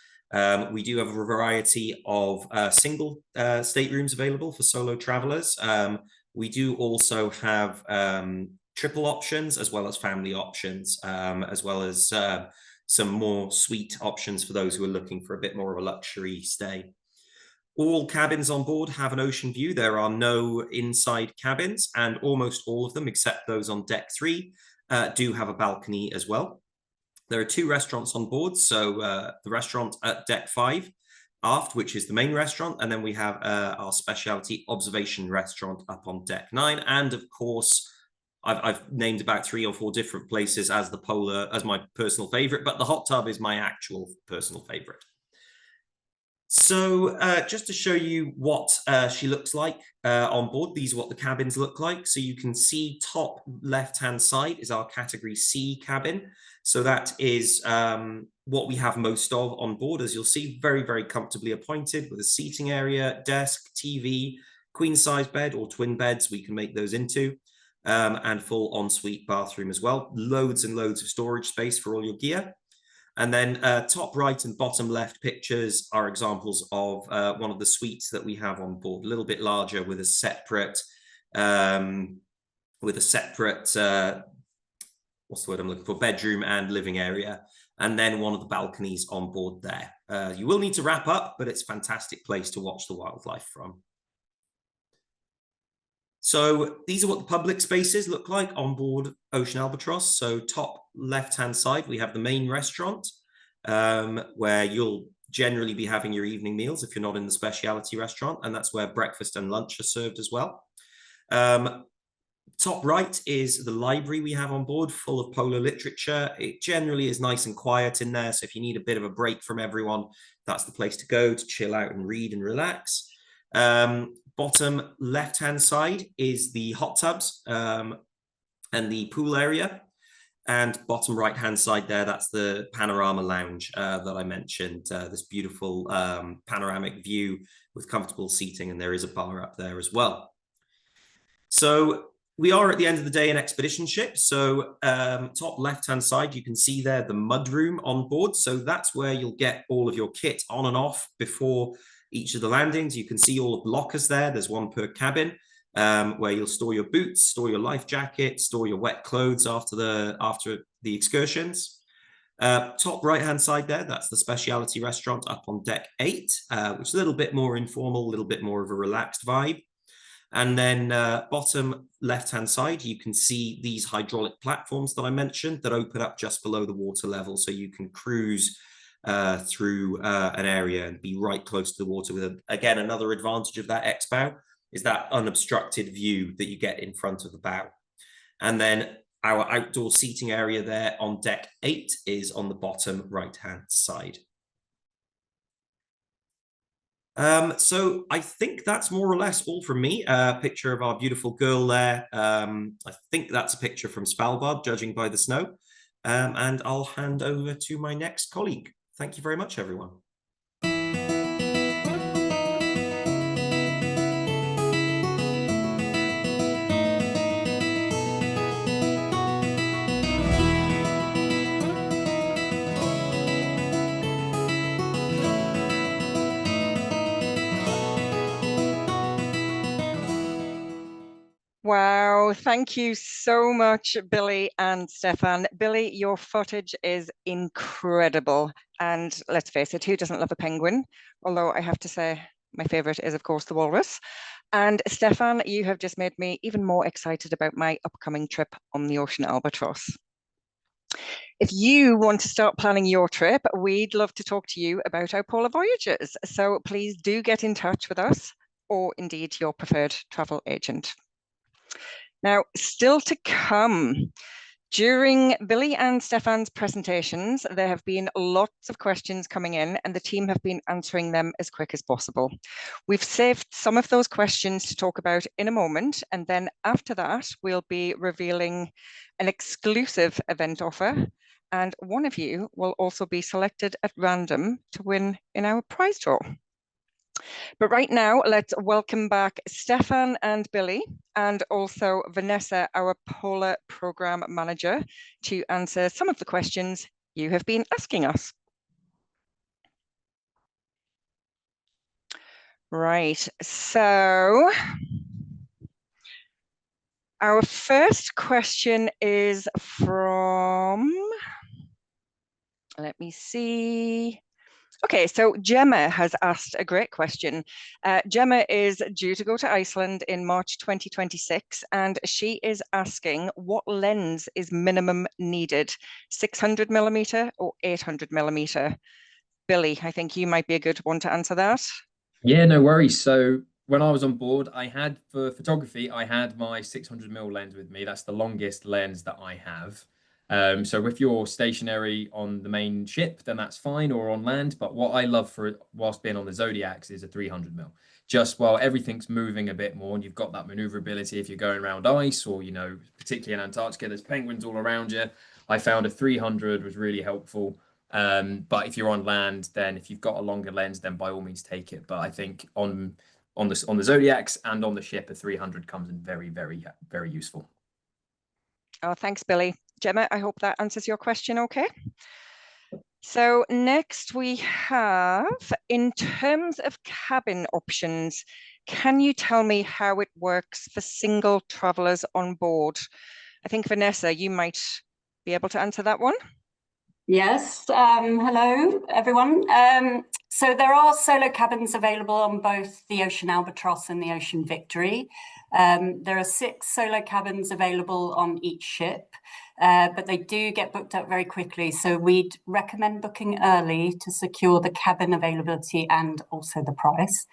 We do have a variety of single staterooms available for solo travelers. We do also have triple options as well as family options, as well as some more suite options for those who are looking for a bit more of a luxury stay. All cabins on board have an ocean view. There are no inside cabins, and almost all of them, except those on deck 3, do have a balcony as well. There are 2 restaurants on board. So the restaurant at deck 5 aft, which is the main restaurant, and then we have our specialty observation restaurant up on deck 9. And of course, I've named about 3 or 4 different places as the polar, as my personal favorite, but the hot tub is my actual personal favorite. So just to show you what she looks like on board, these are what the cabins look like. So you can see top left-hand side is our category C cabin. So that is what we have most of on board, as you'll see, very, very comfortably appointed with a seating area, desk, TV, queen-size bed or twin beds we can make those into, and full ensuite bathroom as well. Loads and loads of storage space for all your gear. And then top right and bottom left pictures are examples of one of the suites that we have on board, a little bit larger with a separate, what's the word I'm looking for, bedroom and living area. And then one of the balconies on board there. You will need to wrap up, but it's a fantastic place to watch the wildlife from. So these are what the public spaces look like on board Ocean Albatross. So top left-hand side, we have the main restaurant, where you'll generally be having your evening meals if you're not in the specialty restaurant, and that's where breakfast and lunch are served as well. Top right is the library we have on board, full of polar literature. It generally is nice and quiet in there, so if you need a bit of a break from everyone, that's the place to go to chill out and read and relax. Bottom left-hand side is the hot tubs and the pool area. And bottom right-hand side there, that's the panorama lounge that I mentioned, this beautiful panoramic view with comfortable seating, and there is a bar up there as well. So we are at the end of the day an expedition ship. So top left-hand side, you can see there the mud room on board. So that's where you'll get all of your kit on and off before each of the landings. You can see all of the lockers there. There's one per cabin, where you'll store your boots, store your life jacket, store your wet clothes after the excursions. Top right-hand side there, that's the specialty restaurant up on deck 8, which is a little bit more informal, a little bit more of a relaxed vibe. And then bottom left-hand side, you can see these hydraulic platforms that I mentioned that open up just below the water level, so you can cruise through an area and be right close to the water with, again, another advantage of that X-bow is that unobstructed view that you get in front of the bow. And then our outdoor seating area there on deck 8 is on the bottom right-hand side. So I think that's more or less all from me. A picture of our beautiful girl there. I think that's a picture from Svalbard, judging by the snow. And I'll hand over to my next colleague. Thank you very much, everyone. Wow, thank you so much, Billy and Stefan. Billy, your footage is incredible. And let's face it, who doesn't love a penguin? Although I have to say, my favorite is, of course, the walrus. And Stefan, you have just made me even more excited about my upcoming trip on the Ocean Albatross. If you want to start planning your trip, we'd love to talk to you about our polar voyages. So please do get in touch with us, or indeed your preferred travel agent. Now, still to come, during Billy and Stefan's presentations, there have been lots of questions coming in and the team have been answering them as quick as possible. We've saved some of those questions to talk about in a moment, and then after that, we'll be revealing an exclusive event offer, and one of you will also be selected at random to win in our prize draw. But right now, let's welcome back Stefan and Billy, and also Vanessa, our Polar Program Manager, to answer some of the questions you have been asking us. Right, so our first question is from, let me see. Okay, so Gemma has asked a great question. Gemma is due to go to Iceland in March 2026, and she is asking what lens is minimum needed, 600mm or 800mm? Billy, I think you might be a good one to answer that. Yeah, no worries. So when I was on board, I had, for photography, I had my 600mm lens with me. That's the longest lens that I have. So if you're stationary on the main ship, then that's fine, or on land. But what I love for whilst being on the Zodiacs is a 300mm. Just while everything's moving a bit more and you've got that maneuverability if you're going around ice, or, you know, particularly in Antarctica, there's penguins all around you. I found a 300 was really helpful. But if you're on land, then if you've got a longer lens, then by all means take it. But I think on the Zodiacs and on the ship, a 300 comes in very, very, very useful. Oh, thanks, Billy. Gemma, I hope that answers your question okay. So next we have, in terms of cabin options, can you tell me how it works for single travelers on board? I think, Vanessa, you might be able to answer that one. Yes, hello everyone. So there are solo cabins available on both the Ocean Albatross and the Ocean Victory. There are 6 solo cabins available on each ship, but they do get booked up very quickly. So we'd recommend booking early to secure the cabin availability and also the price.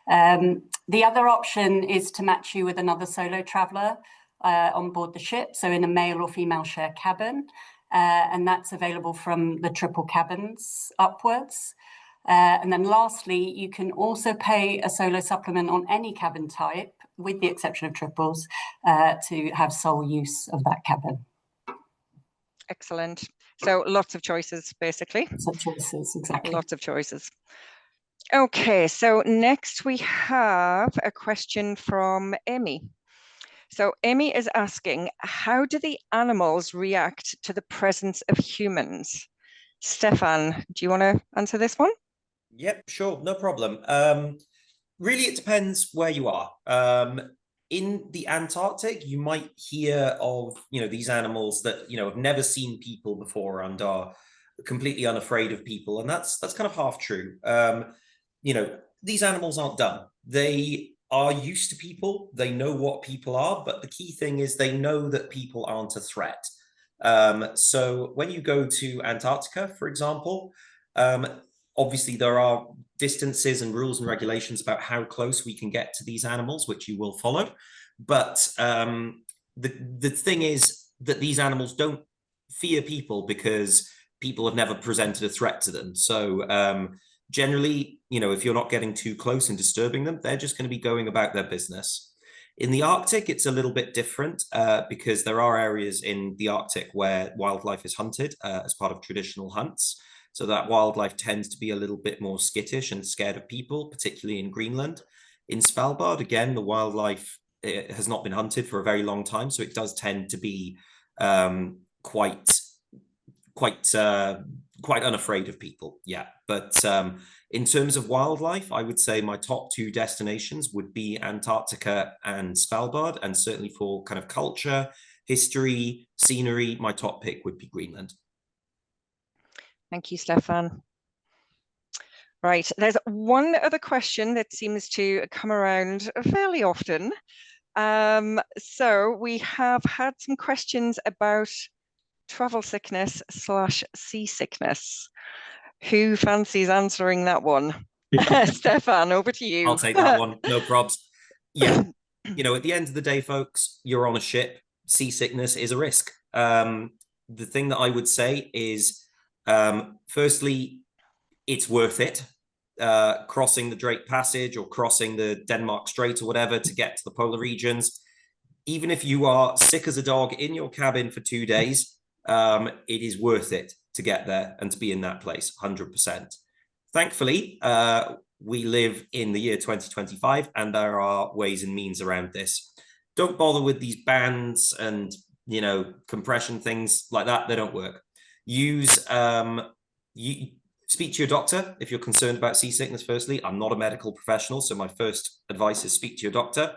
The other option is to match you with another solo traveller on board the ship, so in a male or female share cabin, and that's available from the triple cabins upwards. And then lastly, you can also pay a solo supplement on any cabin type, with the exception of triples, to have sole use of that cabin. Excellent. So lots of choices, basically. So choices, exactly. Lots of choices. Okay, so next we have a question from Amy. So Amy is asking, how do the animals react to the presence of humans? Stefan, do you want to answer this one? Yep, sure, no problem. Really, it depends where you are. In the Antarctic, you might hear of, these animals that, have never seen people before and are completely unafraid of people. And that's kind of half true. These animals aren't dumb. They are used to people. They know what people are. But the key thing is they know that people aren't a threat. So when you go to Antarctica, for example, obviously there are distances and rules and regulations about how close we can get to these animals, which you will follow. But the thing is that these animals don't fear people because people have never presented a threat to them. So generally, if you're not getting too close and disturbing them, they're just going to be going about their business. In the Arctic, it's a little bit different because there are areas in the Arctic where wildlife is hunted as part of traditional hunts. So that wildlife tends to be a little bit more skittish and scared of people, particularly in Greenland. In Svalbard, again, the wildlife has not been hunted for a very long time, so it does tend to be quite unafraid of people. Yeah, but in terms of wildlife, I would say my top 2 destinations would be Antarctica and Svalbard, and certainly for kind of culture, history, scenery, my top pick would be Greenland. Thank you, Stefan. Right, there's one other question that seems to come around fairly often. So we have had some questions about travel sickness / seasickness. Who fancies answering that one? Stefan, over to you. I'll take that one, no probs. Yeah, at the end of the day, folks, you're on a ship. Seasickness is a risk. The thing that I would say is, firstly, it's worth it. Crossing the Drake Passage or crossing the Denmark Strait or whatever to get to the polar regions. Even if you are sick as a dog in your cabin for 2 days, it is worth it to get there and to be in that place, 100%. Thankfully, we live in the year 2025 and there are ways and means around this. Don't bother with these bands and, compression things like that. They don't work. Speak to your doctor if you're concerned about seasickness. Firstly, I'm not a medical professional, so my first advice is speak to your doctor.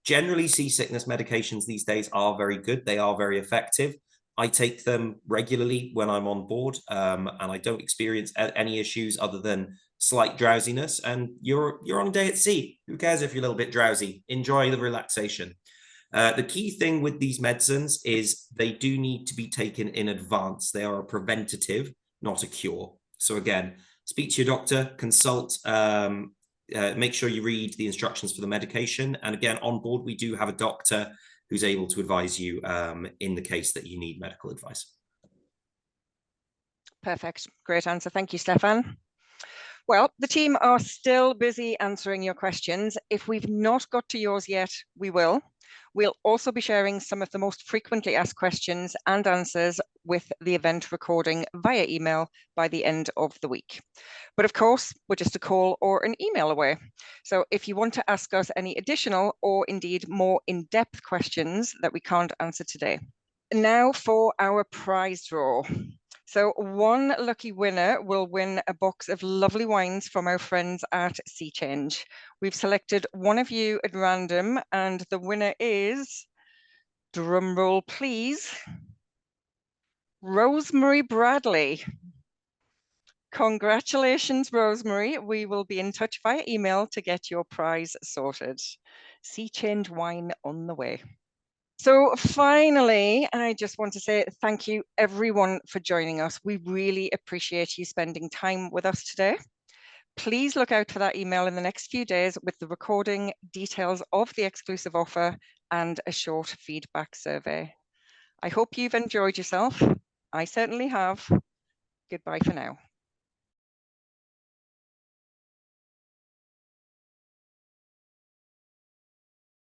Generally, seasickness medications these days are very good. They are very effective. I take them regularly when I'm on board, and I don't experience any issues other than slight drowsiness. And you're on a day at sea. Who cares if you're a little bit drowsy? Enjoy the relaxation. The key thing with these medicines is they do need to be taken in advance. They are a preventative, not a cure. So again, speak to your doctor, consult, make sure you read the instructions for the medication. And again, on board, we do have a doctor who's able to advise you in the case that you need medical advice. Perfect. Great answer. Thank you, Stefan. Well, the team are still busy answering your questions. If we've not got to yours yet, we will. We'll also be sharing some of the most frequently asked questions and answers with the event recording via email by the end of the week. But of course, we're just a call or an email away. So if you want to ask us any additional or indeed more in-depth questions that we can't answer today. Now for our prize draw. So one lucky winner will win a box of lovely wines from our friends at Sea Change. We've selected one of you at random and the winner is, drum roll please, Rosemary Bradley. Congratulations, Rosemary. We will be in touch via email to get your prize sorted. Sea Change wine on the way. So finally, I just want to say thank you everyone for joining us. We really appreciate you spending time with us today. Please look out for that email in the next few days with the recording, details of the exclusive offer, and a short feedback survey. I hope you've enjoyed yourself. I certainly have. Goodbye for now.